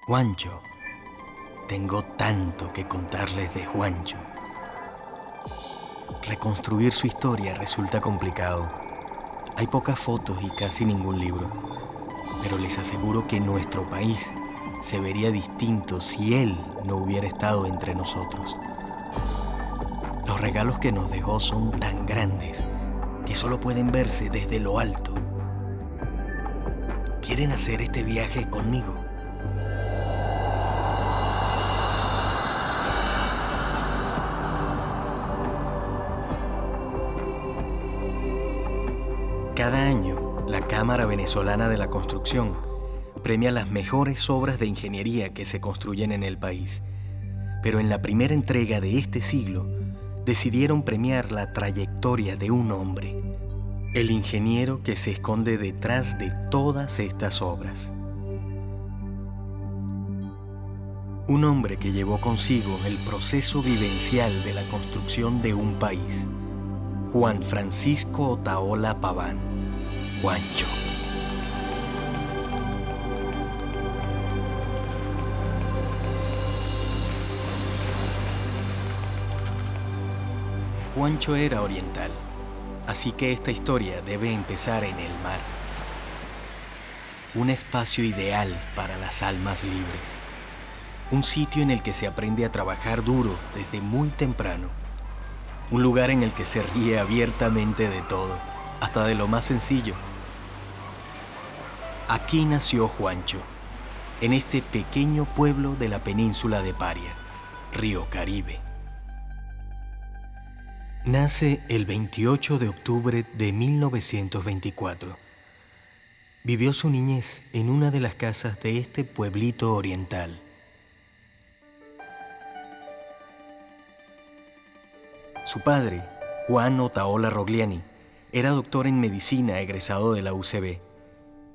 Juancho. Tengo tanto que contarles de Juancho. Reconstruir su historia resulta complicado. Hay pocas fotos y casi ningún libro. Pero les aseguro que nuestro país se vería distinto si él no hubiera estado entre nosotros. Los regalos que nos dejó son tan grandes que solo pueden verse desde lo alto. ¿Quieren hacer este viaje conmigo? Cada año, la Cámara Venezolana de la Construcción premia las mejores obras de ingeniería que se construyen en el país. Pero en la primera entrega de este siglo, decidieron premiar la trayectoria de un hombre, el ingeniero que se esconde detrás de todas estas obras. Un hombre que llevó consigo el proceso vivencial de la construcción de un país. Juan Francisco Otaola Paván, Juancho. Juancho era oriental, así que esta historia debe empezar en el mar. Un espacio ideal para las almas libres. Un sitio en el que se aprende a trabajar duro desde muy temprano. Un lugar en el que se ríe abiertamente de todo, hasta de lo más sencillo. Aquí nació Juancho, en este pequeño pueblo de la península de Paria, Río Caribe. Nace el 28 de octubre de 1924. Vivió su niñez en una de las casas de este pueblito oriental. Su padre, Juan Otaola Rogliani, era doctor en medicina egresado de la UCB,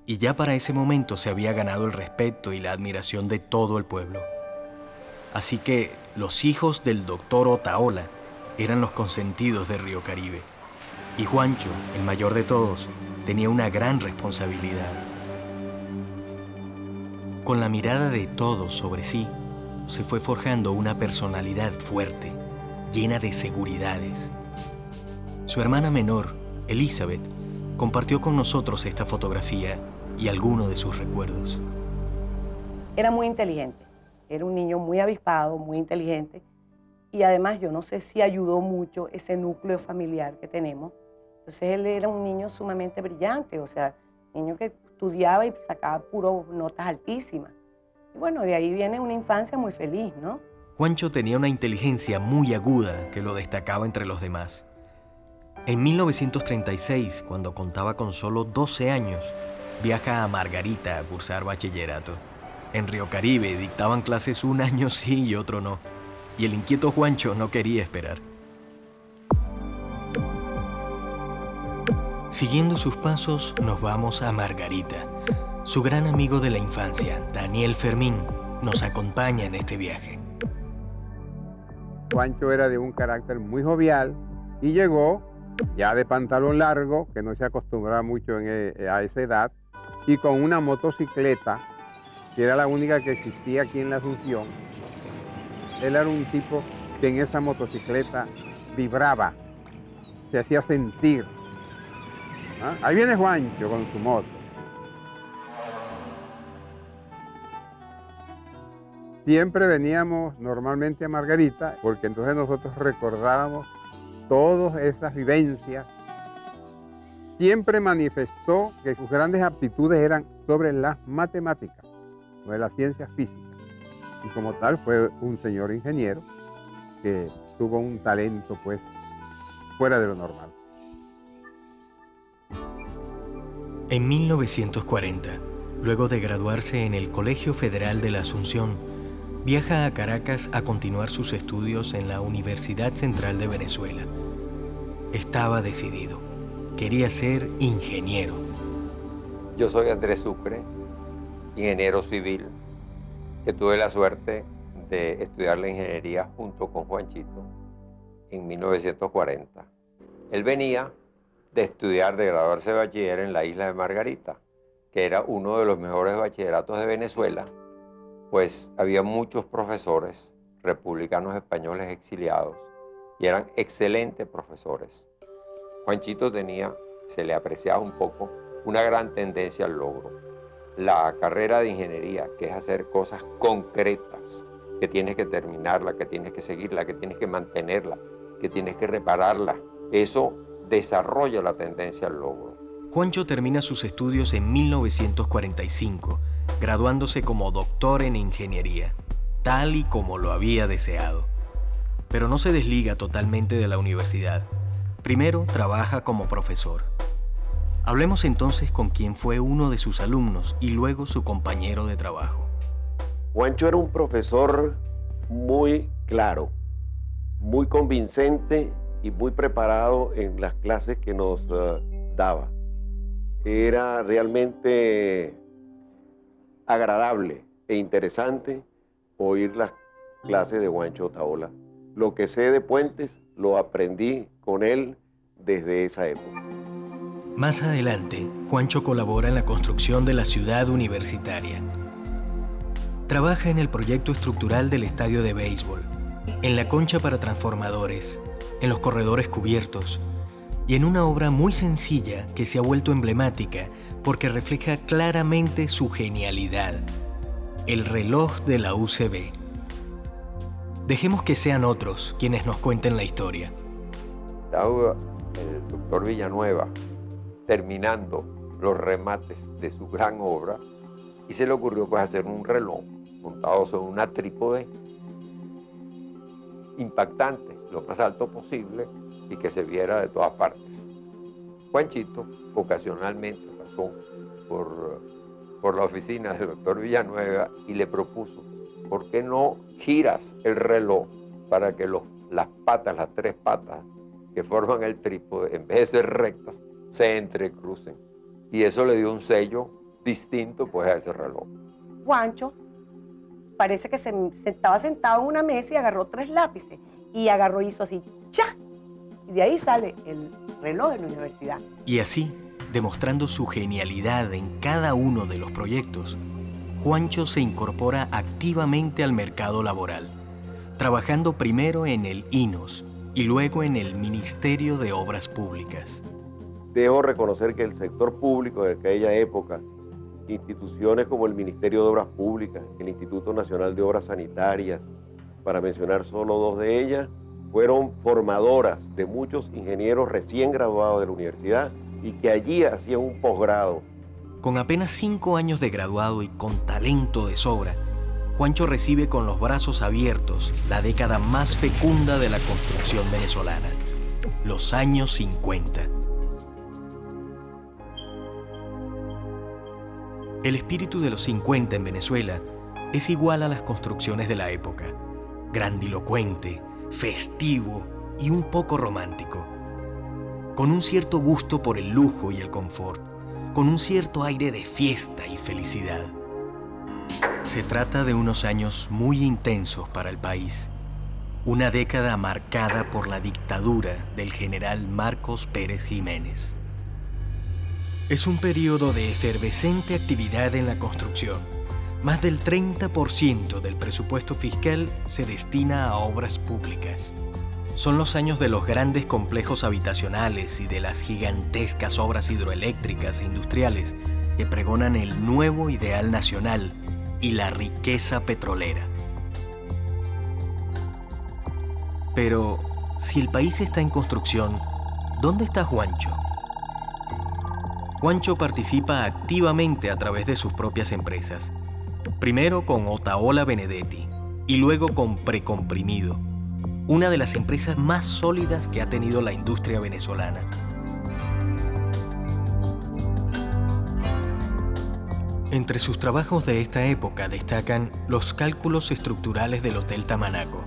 y ya para ese momento se había ganado el respeto y la admiración de todo el pueblo. Así que los hijos del doctor Otaola eran los consentidos de Río Caribe, y Juancho, el mayor de todos, tenía una gran responsabilidad. Con la mirada de todos sobre sí, se fue forjando una personalidad fuerte, llena de seguridades. Su hermana menor, Elizabeth, compartió con nosotros esta fotografía y algunos de sus recuerdos. Era muy inteligente, era un niño muy avispado, muy inteligente, y además yo no sé si ayudó mucho ese núcleo familiar que tenemos. Entonces él era un niño sumamente brillante, o sea, niño que estudiaba y sacaba puras notas altísimas. Y bueno, de ahí viene una infancia muy feliz, ¿no? Juancho tenía una inteligencia muy aguda que lo destacaba entre los demás. En 1936, cuando contaba con solo 12 años, viaja a Margarita a cursar bachillerato. En Río Caribe dictaban clases un año sí y otro no, y el inquieto Juancho no quería esperar. Siguiendo sus pasos, nos vamos a Margarita. Su gran amigo de la infancia, Daniel Fermín, nos acompaña en este viaje. Juancho era de un carácter muy jovial y llegó ya de pantalón largo, que no se acostumbraba mucho a esa edad, y con una motocicleta, que era la única que existía aquí en la Asunción. Él era un tipo que en esa motocicleta vibraba, se hacía sentir. ¿Ah? Ahí viene Juancho con su moto. Siempre veníamos normalmente a Margarita, porque entonces nosotros recordábamos todas esas vivencias. Siempre manifestó que sus grandes aptitudes eran sobre las matemáticas, sobre las ciencias físicas. Y como tal fue un señor ingeniero que tuvo un talento pues fuera de lo normal. En 1940, luego de graduarse en el Colegio Federal de la Asunción, viaja a Caracas a continuar sus estudios en la Universidad Central de Venezuela. Estaba decidido. Quería ser ingeniero. Yo soy Andrés Sucre, ingeniero civil, que tuve la suerte de estudiar la ingeniería junto con Juanchito en 1940. Él venía de estudiar, de graduarse de bachiller en la isla de Margarita, que era uno de los mejores bachilleratos de Venezuela, pues había muchos profesores republicanos españoles exiliados y eran excelentes profesores. Juanchito tenía, se le apreciaba un poco, una gran tendencia al logro. La carrera de ingeniería, que es hacer cosas concretas, que tienes que terminarla, que tienes que seguirla, que tienes que mantenerla, que tienes que repararla, eso desarrolla la tendencia al logro. Juancho termina sus estudios en 1945, graduándose como doctor en ingeniería, tal y como lo había deseado. Pero no se desliga totalmente de la universidad. Primero trabaja como profesor. Hablemos entonces con quien fue uno de sus alumnos y luego su compañero de trabajo. Juancho era un profesor muy claro, muy convincente y muy preparado en las clases que nos daba. Era realmente agradable e interesante oír las clases de Juancho Otaola. Lo que sé de puentes lo aprendí con él desde esa época. Más adelante, Juancho colabora en la construcción de la ciudad universitaria. Trabaja en el proyecto estructural del estadio de béisbol, en la concha para transformadores, en los corredores cubiertos y en una obra muy sencilla que se ha vuelto emblemática porque refleja claramente su genialidad, el reloj de la UCB. Dejemos que sean otros quienes nos cuenten la historia. Estaba el doctor Villanueva terminando los remates de su gran obra y se le ocurrió pues hacer un reloj montado sobre una trípode impactante, lo más alto posible y que se viera de todas partes. Juanchito ocasionalmente pasó por la oficina del doctor Villanueva y le propuso, ¿por qué no giras el reloj para que las patas, las tres patas que forman el trípode, en vez de ser rectas, se entrecrucen? Y eso le dio un sello distinto pues a ese reloj. Juancho parece que se estaba sentado en una mesa y agarró 3 lápices y agarró y hizo así, ¡cha! Y de ahí sale el reloj de la universidad. Y así, demostrando su genialidad en cada uno de los proyectos, Juancho se incorpora activamente al mercado laboral, trabajando primero en el INOS y luego en el Ministerio de Obras Públicas. Debo reconocer que el sector público de aquella época, instituciones como el Ministerio de Obras Públicas, el Instituto Nacional de Obras Sanitarias, para mencionar solo 2 de ellas, fueron formadoras de muchos ingenieros recién graduados de la universidad y que allí hacían un posgrado. Con apenas 5 años de graduado y con talento de sobra, Juancho recibe con los brazos abiertos la década más fecunda de la construcción venezolana, los años 50. El espíritu de los 50 en Venezuela es igual a las construcciones de la época, grandilocuente, festivo y un poco romántico, con un cierto gusto por el lujo y el confort, con un cierto aire de fiesta y felicidad. Se trata de unos años muy intensos para el país, una década marcada por la dictadura del general Marcos Pérez Jiménez. Es un periodo de efervescente actividad en la construcción. Más del 30% del presupuesto fiscal se destina a obras públicas. Son los años de los grandes complejos habitacionales y de las gigantescas obras hidroeléctricas e industriales que pregonan el nuevo ideal nacional y la riqueza petrolera. Pero, si el país está en construcción, ¿dónde está Juancho? Juancho participa activamente a través de sus propias empresas. Primero con Otaola Benedetti y luego con Precomprimido, una de las empresas más sólidas que ha tenido la industria venezolana. Entre sus trabajos de esta época destacan los cálculos estructurales del Hotel Tamanaco,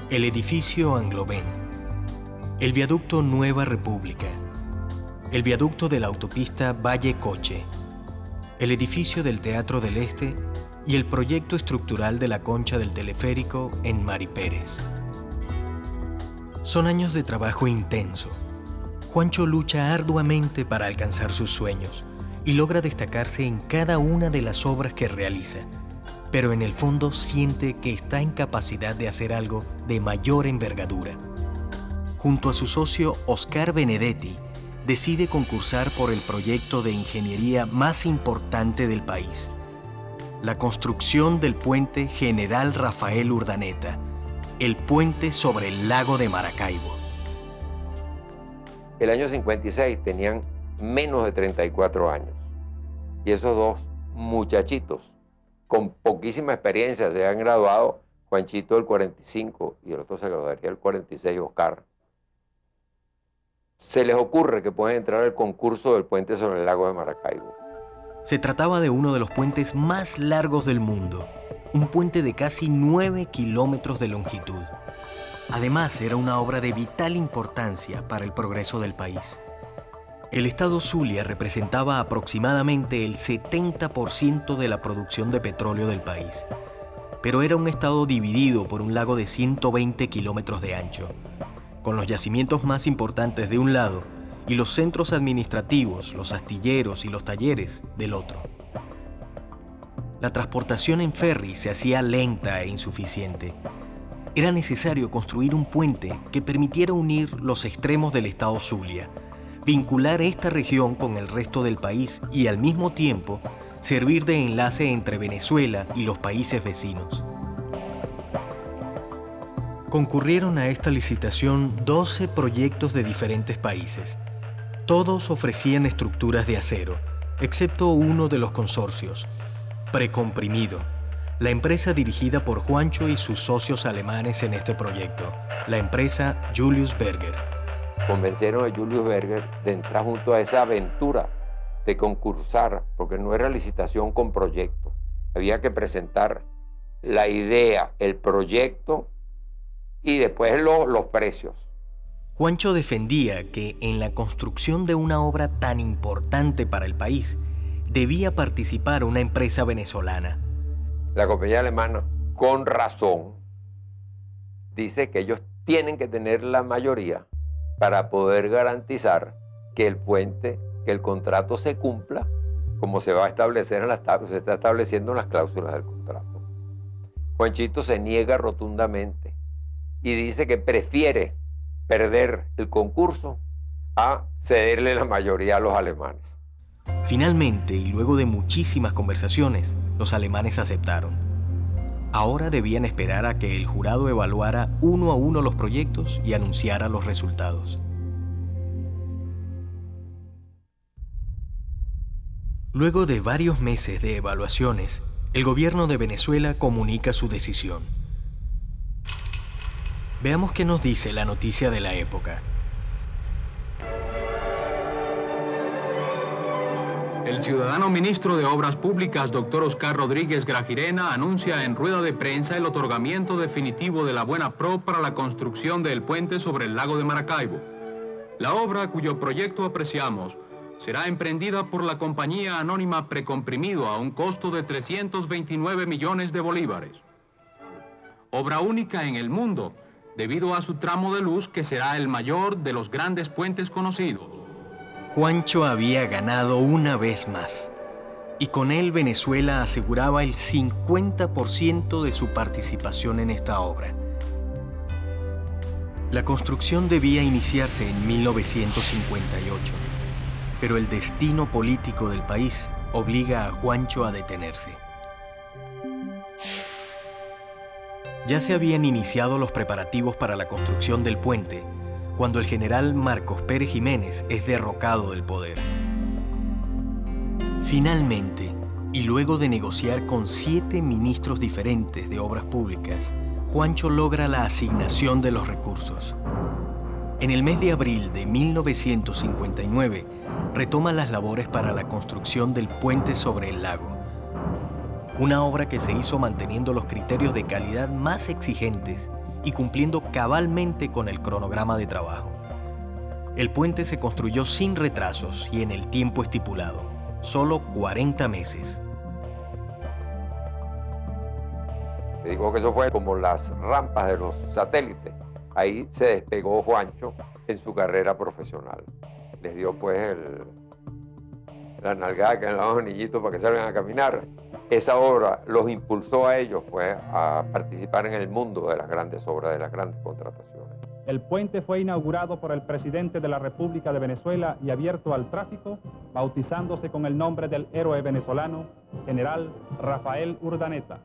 el edificio Angloven, el viaducto Nueva República, el viaducto de la autopista Valle Coche, el edificio del Teatro del Este y el proyecto estructural de la concha del teleférico en Mari Pérez. Son años de trabajo intenso. Juancho lucha arduamente para alcanzar sus sueños y logra destacarse en cada una de las obras que realiza, pero en el fondo siente que está en capacidad de hacer algo de mayor envergadura. Junto a su socio Oscar Benedetti, decide concursar por el proyecto de ingeniería más importante del país, la construcción del puente General Rafael Urdaneta, el puente sobre el lago de Maracaibo. El año 56 tenían menos de 34 años. Y esos dos muchachitos, con poquísima experiencia, se han graduado, Juanchito del 45 y el otro se graduaría el 46, Oscar. Se les ocurre que pueden entrar al concurso del puente sobre el lago de Maracaibo. Se trataba de uno de los puentes más largos del mundo, un puente de casi 9 kilómetros de longitud. Además, era una obra de vital importancia para el progreso del país. El estado Zulia representaba aproximadamente el 70% de la producción de petróleo del país, pero era un estado dividido por un lago de 120 kilómetros de ancho, con los yacimientos más importantes de un lado y los centros administrativos, los astilleros y los talleres del otro. La transportación en ferry se hacía lenta e insuficiente. Era necesario construir un puente que permitiera unir los extremos del estado Zulia, vincular esta región con el resto del país y al mismo tiempo servir de enlace entre Venezuela y los países vecinos. Concurrieron a esta licitación 12 proyectos de diferentes países. Todos ofrecían estructuras de acero, excepto uno de los consorcios, Precomprimido, la empresa dirigida por Juancho y sus socios alemanes en este proyecto, la empresa Julius Berger. Convencieron a Julius Berger de entrar junto a esa aventura de concursar, porque no era licitación con proyecto. Había que presentar la idea, el proyecto y después los precios. Juancho defendía que en la construcción de una obra tan importante para el país debía participar una empresa venezolana. La compañía alemana, con razón, dice que ellos tienen que tener la mayoría para poder garantizar que el puente, que el contrato se cumpla como se va a establecer se está estableciendo en las cláusulas del contrato. Juanchito se niega rotundamente y dice que prefiere perder el concurso a cederle la mayoría a los alemanes. Finalmente, y luego de muchísimas conversaciones, los alemanes aceptaron. Ahora debían esperar a que el jurado evaluara uno a uno los proyectos y anunciara los resultados. Luego de varios meses de evaluaciones, el gobierno de Venezuela comunica su decisión. Veamos qué nos dice la noticia de la época. El ciudadano ministro de Obras Públicas, doctor Oscar Rodríguez Grajirena, anuncia en rueda de prensa el otorgamiento definitivo de la Buena Pro para la construcción del puente sobre el lago de Maracaibo. La obra, cuyo proyecto apreciamos, será emprendida por la compañía anónima Precomprimido a un costo de 329 millones de bolívares. Obra única en el mundo, debido a su tramo de luz que será el mayor de los grandes puentes conocidos. Juancho había ganado una vez más, y con él Venezuela aseguraba el 50% de su participación en esta obra. La construcción debía iniciarse en 1958, pero el destino político del país obliga a Juancho a detenerse. Ya se habían iniciado los preparativos para la construcción del puente, cuando el general Marcos Pérez Jiménez es derrocado del poder. Finalmente, y luego de negociar con 7 ministros diferentes de Obras Públicas, Juancho logra la asignación de los recursos. En el mes de abril de 1959, retoma las labores para la construcción del puente sobre el lago. Una obra que se hizo manteniendo los criterios de calidad más exigentes y cumpliendo cabalmente con el cronograma de trabajo. El puente se construyó sin retrasos y en el tiempo estipulado, solo 40 meses. Te digo que eso fue como las rampas de los satélites. Ahí se despegó Juancho en su carrera profesional. Les dio pues la nalgada que en los niñitos para que salgan a caminar. Esa obra los impulsó a ellos pues a participar en el mundo de las grandes obras, de las grandes contrataciones. El puente fue inaugurado por el presidente de la República de Venezuela y abierto al tráfico, bautizándose con el nombre del héroe venezolano, general Rafael Urdaneta.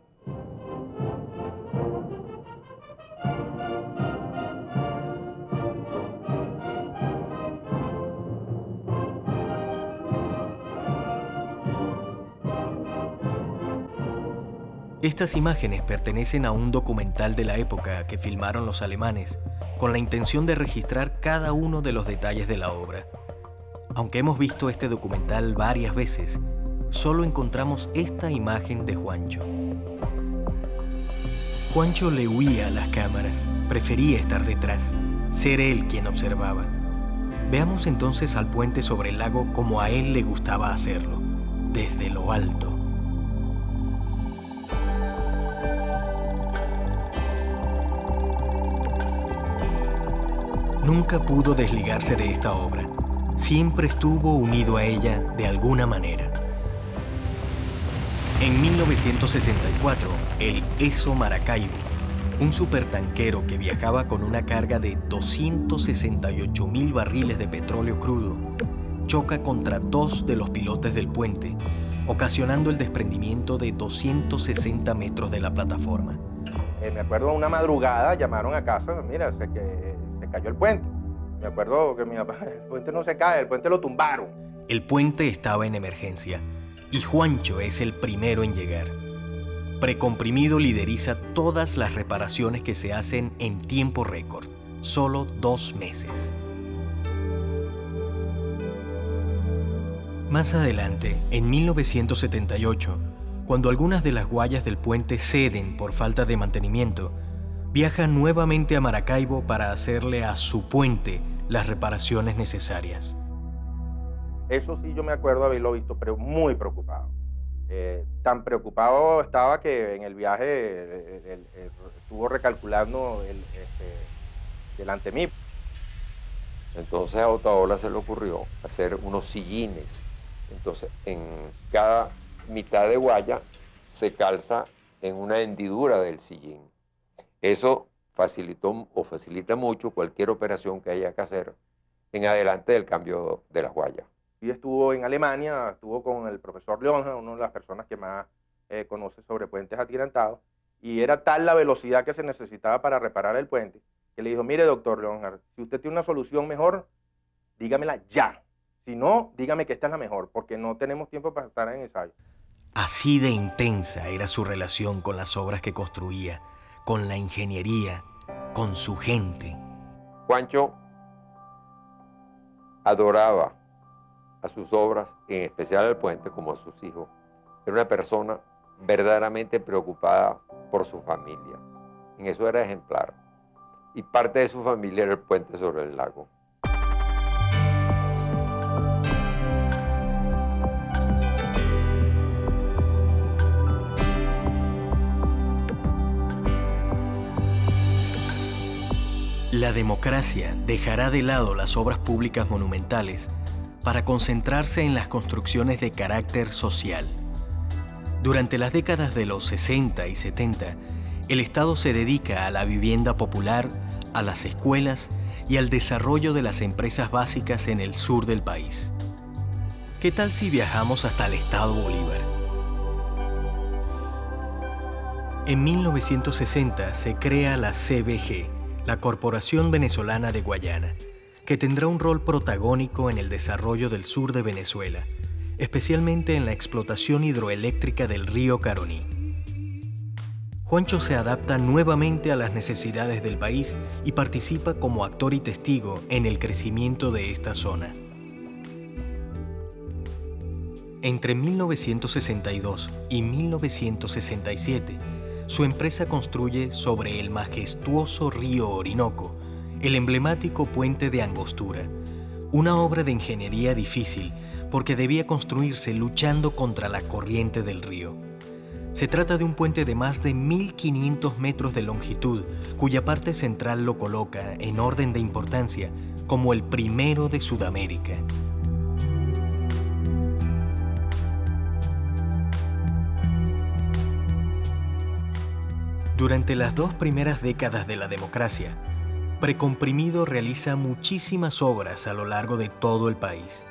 Estas imágenes pertenecen a un documental de la época que filmaron los alemanes, con la intención de registrar cada uno de los detalles de la obra. Aunque hemos visto este documental varias veces, solo encontramos esta imagen de Juancho. Juancho le huía a las cámaras, prefería estar detrás, ser él quien observaba. Veamos entonces al puente sobre el lago como a él le gustaba hacerlo, desde lo alto. Nunca pudo desligarse de esta obra. Siempre estuvo unido a ella de alguna manera. En 1964, el ESO Maracaibo, un supertanquero que viajaba con una carga de 268.000 barriles de petróleo crudo, choca contra dos de los pilotes del puente, ocasionando el desprendimiento de 260 metros de la plataforma. Me acuerdo una madrugada, llamaron a casa, mira, se cayó el puente. Me acuerdo que mi papá, el puente no se cae, el puente lo tumbaron. El puente estaba en emergencia y Juancho es el primero en llegar. Precomprimido lideriza todas las reparaciones que se hacen en tiempo récord, solo 2 meses. Más adelante, en 1978, cuando algunas de las guayas del puente ceden por falta de mantenimiento, viaja nuevamente a Maracaibo para hacerle a su puente las reparaciones necesarias. Eso sí yo me acuerdo haberlo visto, pero muy preocupado. Tan preocupado estaba que en el viaje estuvo recalculando delante de mí. Entonces a Otaola se le ocurrió hacer unos sillines. Entonces en cada mitad de guaya se calza en una hendidura del sillín. Eso facilitó o facilita mucho cualquier operación que haya que hacer en adelante del cambio de las guayas. Y estuvo en Alemania, estuvo con el profesor Leonhard, una de las personas que más conoce sobre puentes atirantados, y era tal la velocidad que se necesitaba para reparar el puente, que le dijo, mire doctor Leonhard, si usted tiene una solución mejor, dígamela ya. Si no, dígame que esta es la mejor, porque no tenemos tiempo para estar en ensayo. Así de intensa era su relación con las obras que construía, con la ingeniería, con su gente. Juancho adoraba a sus obras, en especial al puente, como a sus hijos. Era una persona verdaderamente preocupada por su familia. En eso era ejemplar. Y parte de su familia era el puente sobre el lago. La democracia dejará de lado las obras públicas monumentales para concentrarse en las construcciones de carácter social. Durante las décadas de los 60 y 70, el Estado se dedica a la vivienda popular, a las escuelas y al desarrollo de las empresas básicas en el sur del país. ¿Qué tal si viajamos hasta el Estado Bolívar? En 1960 se crea la CVG, la Corporación Venezolana de Guayana, que tendrá un rol protagónico en el desarrollo del sur de Venezuela, especialmente en la explotación hidroeléctrica del río Caroní. Juancho se adapta nuevamente a las necesidades del país y participa como actor y testigo en el crecimiento de esta zona. Entre 1962 y 1967, su empresa construye sobre el majestuoso río Orinoco el emblemático puente de Angostura, una obra de ingeniería difícil porque debía construirse luchando contra la corriente del río. Se trata de un puente de más de 1.500 metros de longitud, cuya parte central lo coloca, en orden de importancia, como el primero de Sudamérica. Durante las 2 primeras décadas de la democracia, Precomprimido realiza muchísimas obras a lo largo de todo el país.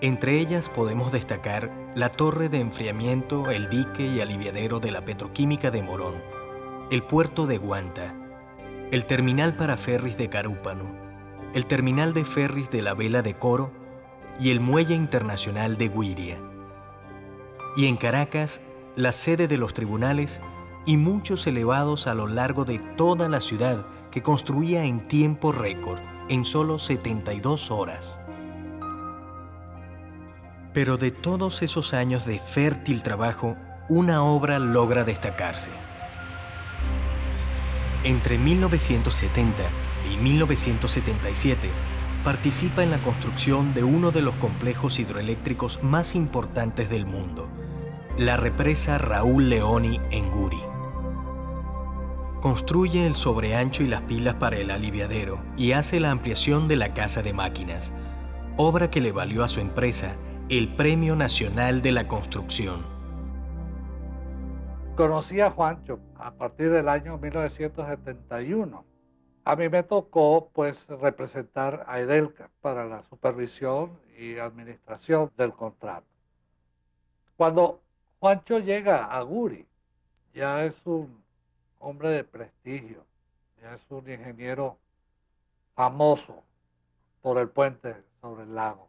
Entre ellas podemos destacar la torre de enfriamiento, el dique y aliviadero de la petroquímica de Morón, el puerto de Guanta, el terminal para ferris de Carúpano, el terminal de ferris de la Vela de Coro y el muelle internacional de Güiria. Y en Caracas, la sede de los tribunales y muchos elevados a lo largo de toda la ciudad que construía en tiempo récord, en solo 72 horas. Pero de todos esos años de fértil trabajo, una obra logra destacarse. Entre 1970 y 1977, participa en la construcción de uno de los complejos hidroeléctricos más importantes del mundo, la represa Raúl Leoni en Guri. Construye el sobreancho y las pilas para el aliviadero y hace la ampliación de la casa de máquinas, obra que le valió a su empresa el Premio Nacional de la Construcción. Conocí a Juancho a partir del año 1971. A mí me tocó pues representar a Edelca para la supervisión y administración del contrato. Cuando Juancho llega a Guri, ya es un hombre de prestigio, ya es un ingeniero famoso por el puente sobre el lago.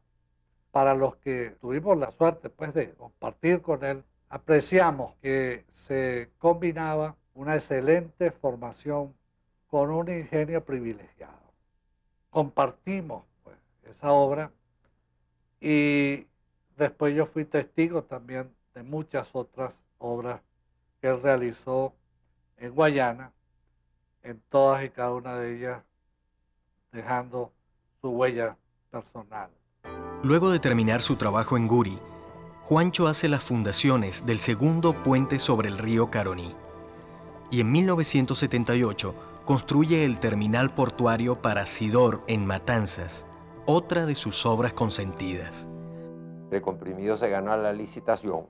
Para los que tuvimos la suerte pues, de compartir con él, apreciamos que se combinaba una excelente formación con un ingenio privilegiado. Compartimos pues, esa obra y después yo fui testigo también de muchas otras obras que él realizó en Guayana, en todas y cada una de ellas dejando su huella personal. Luego de terminar su trabajo en Guri, Juancho hace las fundaciones del segundo puente sobre el río Caroní y en 1978 construye el terminal portuario para Sidor en Matanzas, otra de sus obras consentidas. Precomprimido se gana la licitación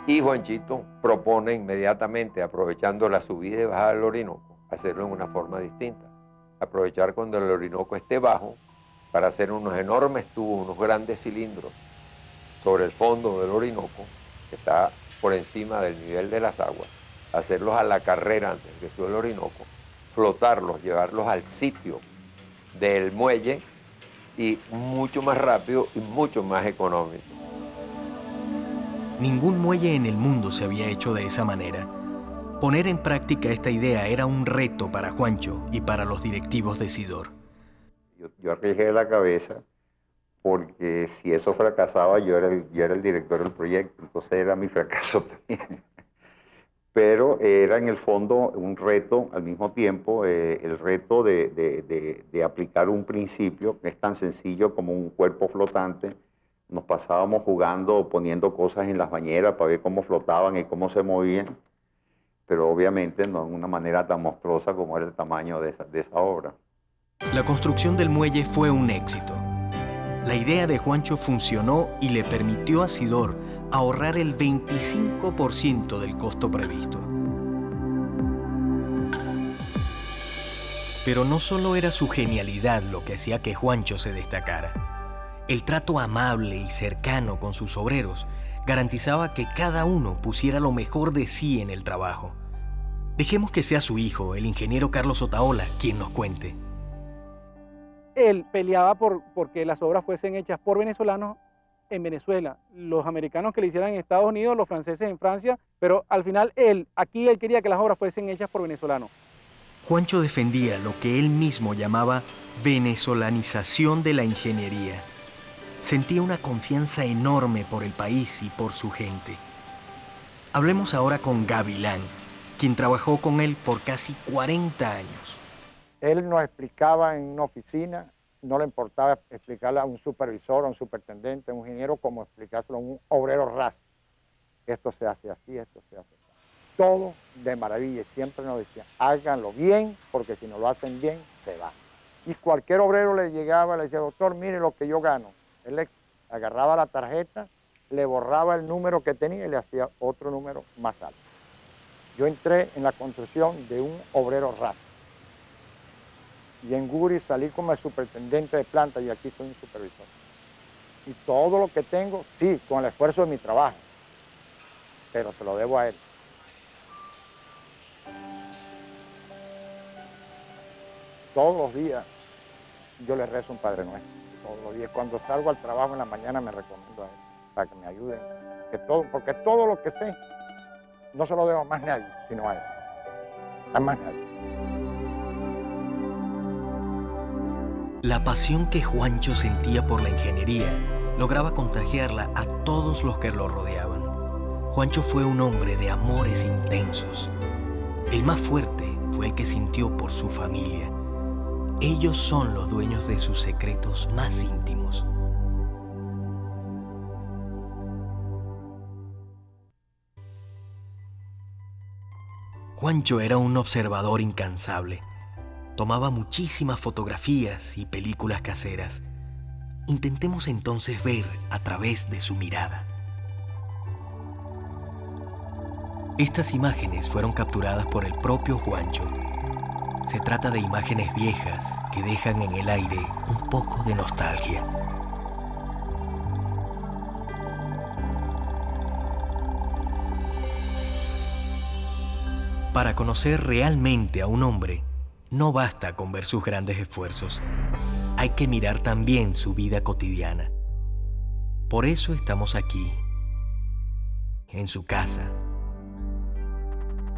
y Juanchito propone inmediatamente, aprovechando la subida y bajada del Orinoco, hacerlo en una forma distinta. Aprovechar cuando el Orinoco esté bajo para hacer unos enormes tubos, unos grandes cilindros sobre el fondo del Orinoco, que está por encima del nivel de las aguas, hacerlos a la carrera antes de que sube el Orinoco, flotarlos, llevarlos al sitio del muelle y mucho más rápido y mucho más económico. Ningún muelle en el mundo se había hecho de esa manera. Poner en práctica esta idea era un reto para Juancho y para los directivos de Sidor. Yo arriesgué la cabeza porque si eso fracasaba yo era el director del proyecto, entonces era mi fracaso también. Pero era en el fondo un reto al mismo tiempo, el reto de aplicar un principio que es tan sencillo como un cuerpo flotante. Nos pasábamos jugando, poniendo cosas en las bañeras para ver cómo flotaban y cómo se movían, pero obviamente no de una manera tan monstruosa como era el tamaño de esa obra. La construcción del muelle fue un éxito. La idea de Juancho funcionó y le permitió a Sidor ahorrar el 25% del costo previsto. Pero no solo era su genialidad lo que hacía que Juancho se destacara. El trato amable y cercano con sus obreros garantizaba que cada uno pusiera lo mejor de sí en el trabajo. Dejemos que sea su hijo, el ingeniero Carlos Otaola, quien nos cuente. Él peleaba porque las obras fuesen hechas por venezolanos en Venezuela, los americanos que le hicieran en Estados Unidos, los franceses en Francia, pero al final él quería que las obras fuesen hechas por venezolanos. Juancho defendía lo que él mismo llamaba venezolanización de la ingeniería. Sentía una confianza enorme por el país y por su gente. Hablemos ahora con Gavilán, quien trabajó con él por casi 40 años. Él nos explicaba en una oficina, no le importaba explicarle a un supervisor, a un superintendente, a un ingeniero, como explicárselo a un obrero raso. Esto se hace así, esto se hace así. Todo de maravilla, y siempre nos decía, háganlo bien, porque si no lo hacen bien, se va. Y cualquier obrero le llegaba y le decía, doctor, mire lo que yo gano. Él le agarraba la tarjeta, le borraba el número que tenía y le hacía otro número más alto. Yo entré en la construcción de un obrero raso. Y en Guri salí como el superintendente de planta y aquí soy un supervisor. Y todo lo que tengo, sí, con el esfuerzo de mi trabajo, pero se lo debo a él. Todos los días yo le rezo un Padre Nuestro. Todos los días. Cuando salgo al trabajo en la mañana me recomiendo a él para que me ayuden. Porque todo lo que sé no se lo debo a más nadie, sino a él. A más nadie. La pasión que Juancho sentía por la ingeniería lograba contagiarla a todos los que lo rodeaban. Juancho fue un hombre de amores intensos. El más fuerte fue el que sintió por su familia. Ellos son los dueños de sus secretos más íntimos. Juancho era un observador incansable. Tomaba muchísimas fotografías y películas caseras. Intentemos entonces ver a través de su mirada. Estas imágenes fueron capturadas por el propio Juancho. Se trata de imágenes viejas que dejan en el aire un poco de nostalgia. Para conocer realmente a un hombre, no basta con ver sus grandes esfuerzos. Hay que mirar también su vida cotidiana. Por eso estamos aquí, en su casa,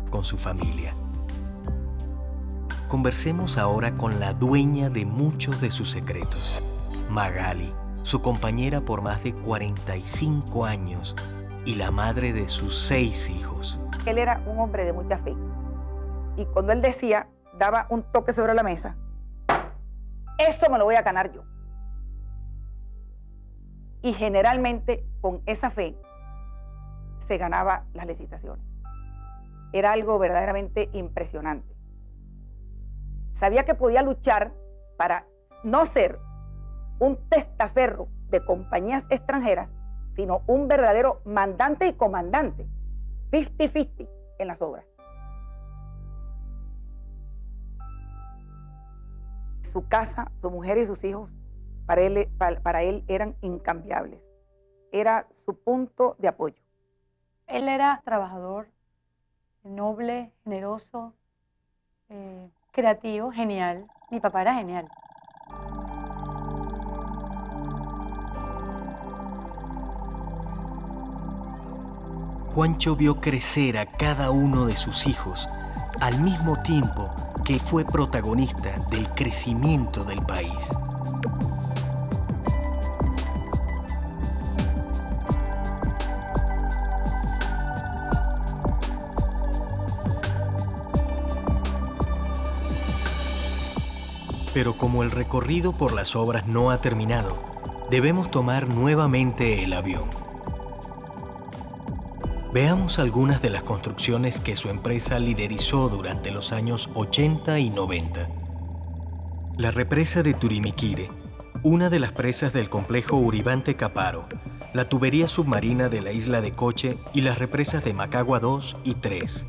con su familia. Conversemos ahora con la dueña de muchos de sus secretos, Magali, su compañera por más de 45 años y la madre de sus 6 hijos. Él era un hombre de mucha fe. Y cuando él decía, daba un toque sobre la mesa, esto me lo voy a ganar yo. Y generalmente con esa fe se ganaba las licitaciones. Era algo verdaderamente impresionante. Sabía que podía luchar para no ser un testaferro de compañías extranjeras, sino un verdadero mandante y comandante, 50-50 en las obras. Su casa, su mujer y sus hijos, para él eran incambiables. Era su punto de apoyo. Él era trabajador, noble, generoso, creativo, genial. Mi papá era genial. Juancho vio crecer a cada uno de sus hijos al mismo tiempo que fue protagonista del crecimiento del país. Pero como el recorrido por las obras no ha terminado, debemos tomar nuevamente el avión. Veamos algunas de las construcciones que su empresa liderizó durante los años 80 y 90. La represa de Turimiquire, una de las presas del complejo Uribante Caparo, la tubería submarina de la isla de Coche y las represas de Macagua 2 y 3.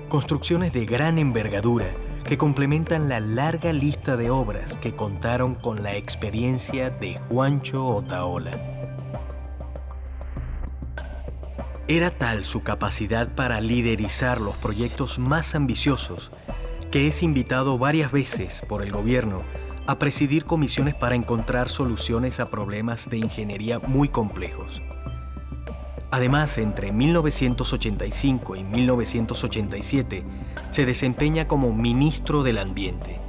Construcciones de gran envergadura que complementan la larga lista de obras que contaron con la experiencia de Juancho Otaola. Era tal su capacidad para liderizar los proyectos más ambiciosos que es invitado varias veces por el gobierno a presidir comisiones para encontrar soluciones a problemas de ingeniería muy complejos. Además, entre 1985 y 1987 se desempeña como ministro del Ambiente.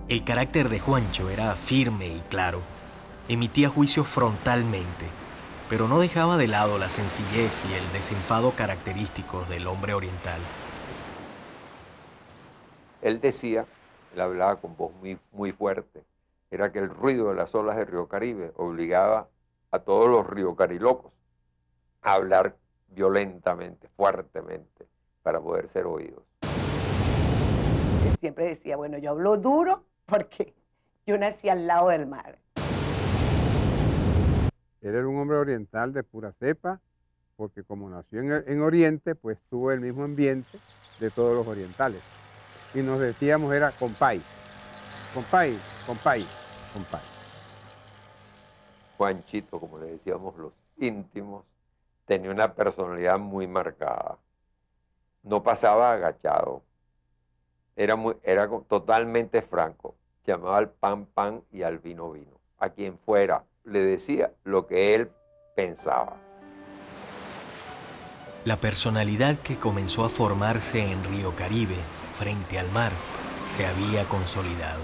El carácter de Juancho era firme y claro. Emitía juicios frontalmente, pero no dejaba de lado la sencillez y el desenfado característicos del hombre oriental. Él decía, él hablaba con voz muy fuerte, era que el ruido de las olas del río Caribe obligaba a todos los riocarilocos a hablar violentamente, fuertemente, para poder ser oídos. Él siempre decía, bueno, yo hablo duro porque yo nací al lado del mar. Él era un hombre oriental de pura cepa, porque como nació en Oriente, pues tuvo el mismo ambiente de todos los orientales. Y nos decíamos, era compay, compay, compay, compay. Juanchito, como le decíamos los íntimos, tenía una personalidad muy marcada. No pasaba agachado. Era totalmente franco. Llamaba al pan, pan y al vino, vino. A quien fuera, le decía lo que él pensaba. La personalidad que comenzó a formarse en Río Caribe, frente al mar, se había consolidado.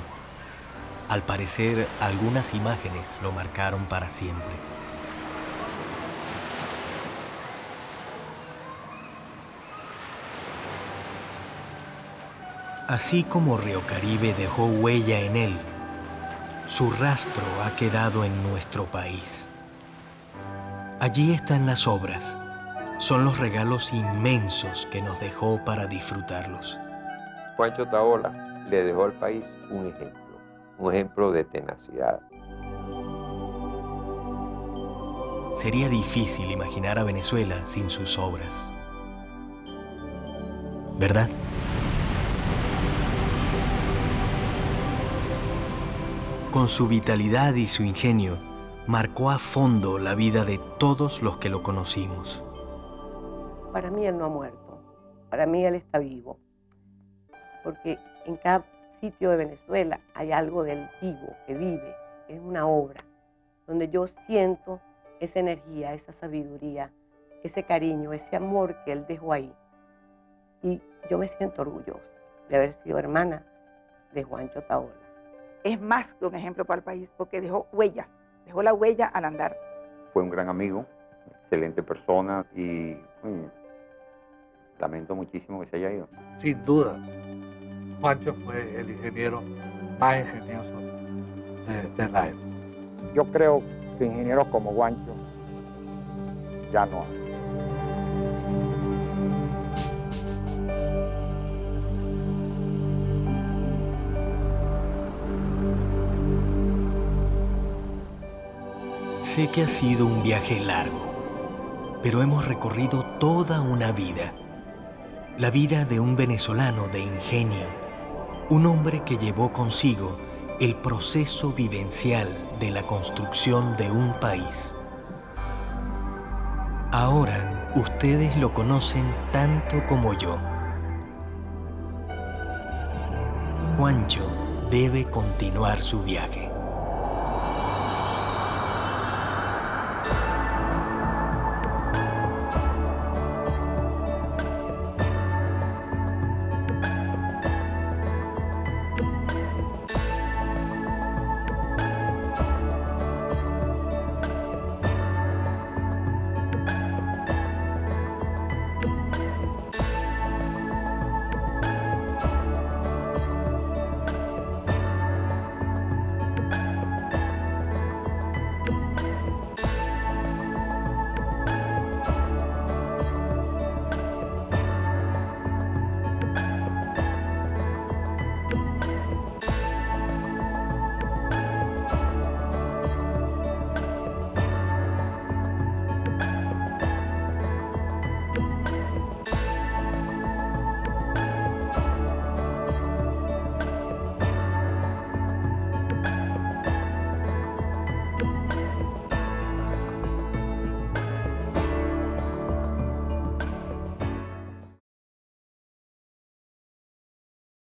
Al parecer, algunas imágenes lo marcaron para siempre. Así como Río Caribe dejó huella en él, su rastro ha quedado en nuestro país. Allí están las obras. Son los regalos inmensos que nos dejó para disfrutarlos. Juancho Otaola le dejó al país un ejemplo de tenacidad. Sería difícil imaginar a Venezuela sin sus obras, ¿verdad? Con su vitalidad y su ingenio, marcó a fondo la vida de todos los que lo conocimos. Para mí él no ha muerto, para mí él está vivo, porque en cada sitio de Venezuela hay algo del vivo, que vive, es una obra, donde yo siento esa energía, esa sabiduría, ese cariño, ese amor que él dejó ahí. Y yo me siento orgullosa de haber sido hermana de Juancho Otaola. Es más que un ejemplo para el país, porque dejó huellas, dejó la huella al andar. Fue un gran amigo, excelente persona y lamento muchísimo que se haya ido. Sin duda, Juancho fue el ingeniero más ingenioso de la época. Yo creo que ingenieros como Juancho ya no hay. Sé que ha sido un viaje largo, pero hemos recorrido toda una vida. La vida de un venezolano de ingenio, un hombre que llevó consigo el proceso vivencial de la construcción de un país. Ahora ustedes lo conocen tanto como yo. Juancho debe continuar su viaje.